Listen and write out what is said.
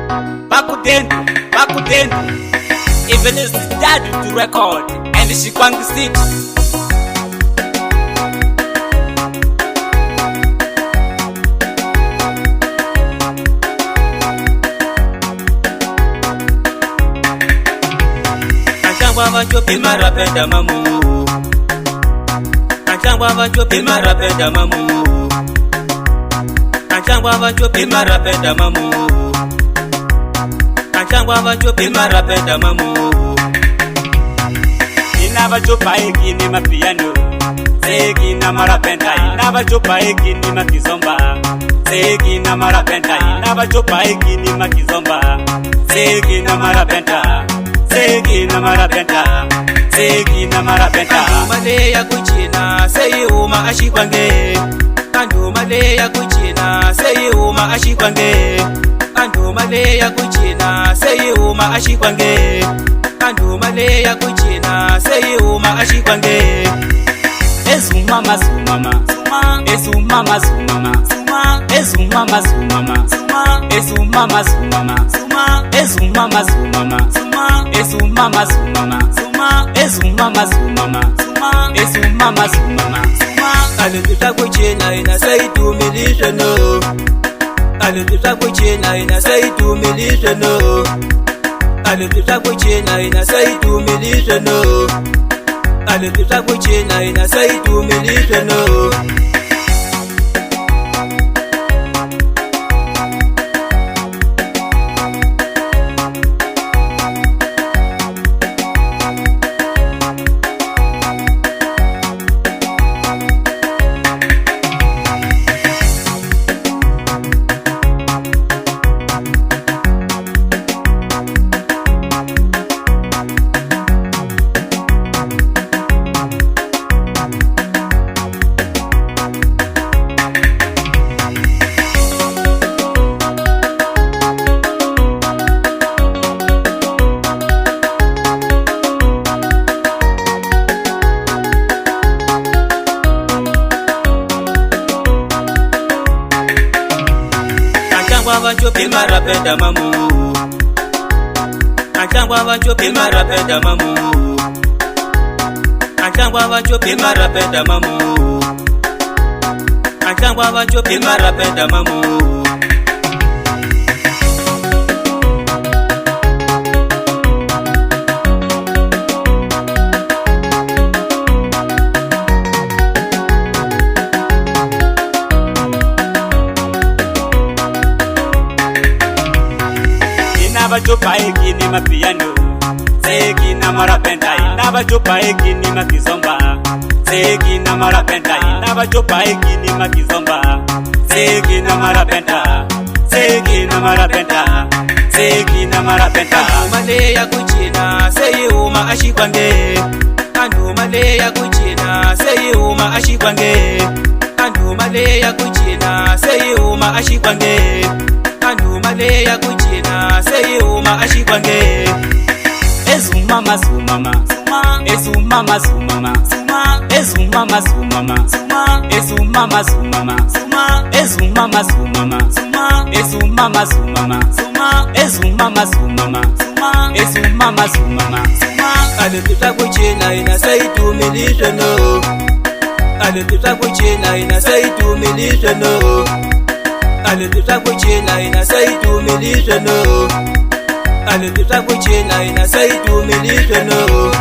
Back then. Even his dad to record, and she can't sit. Matxopi Marrabenta mamu. Matxopi Marrabenta mamu. Matxopi Marrabenta mamu. Matxopi Marrabenta mamu. Inaba chopa eki ni mapiano, seki na Marrabenta. Inaba chopa eki ni makizomba, seki na Marrabenta. Inaba chopa eki ni makizomba, seki na Marrabenta. Seki na Marrabenta, seki na Marrabenta. Male ya kuchina, sei uma ashikwange. Andu male ya kuchina, sei uma ashikwange. Andu male ya kuchina, sei uma ashikwange. Andu male ya kuchina, sei uma ashikwange. Ezumama zumama, ezumama zumama, ezumama zumama, ezumama zumama, ezumama zumama, ezumama zumama, ezumama zumama, ezumama zumama. Alituta kuchina ina say to militia no. Alituta kuchina ina say to militia no. Alituta kuchina ina say to militia no. Alituta kuchina ina say to militia no. Matxopi Marrabenta mamu. Matxopi Marrabenta mamu. Matxopi Marrabenta mamu. Matxopi Marrabenta mamu. Inaba chopa eki ni mapiano, seki na Marrabenta. Inaba chopa eki ni makizomba, seki na Marrabenta. Inaba chopa eki ni makizomba, seki na Marrabenta, seki na Marrabenta, seki na Marrabenta. Andu male ya kuchina, sei uma ashikwange. Andu male ya kuchina, sei uma ashikwange. Andu male ya kuchina, sei uma ashikwange. Andu male ya kuchina, sei uma ashikwange. Ezumama zumama, ezumama zumama, ezumama zumama, ezumama zumama, ezumama zumama, ezumama zumama, ezumama zumama, ezumama zumama. Alituta kuchina ina say to militia no. Alituta kuchina ina say to militia no. Alituta kuchina ina say to militia no. Alituta kuchina ina say to militia no.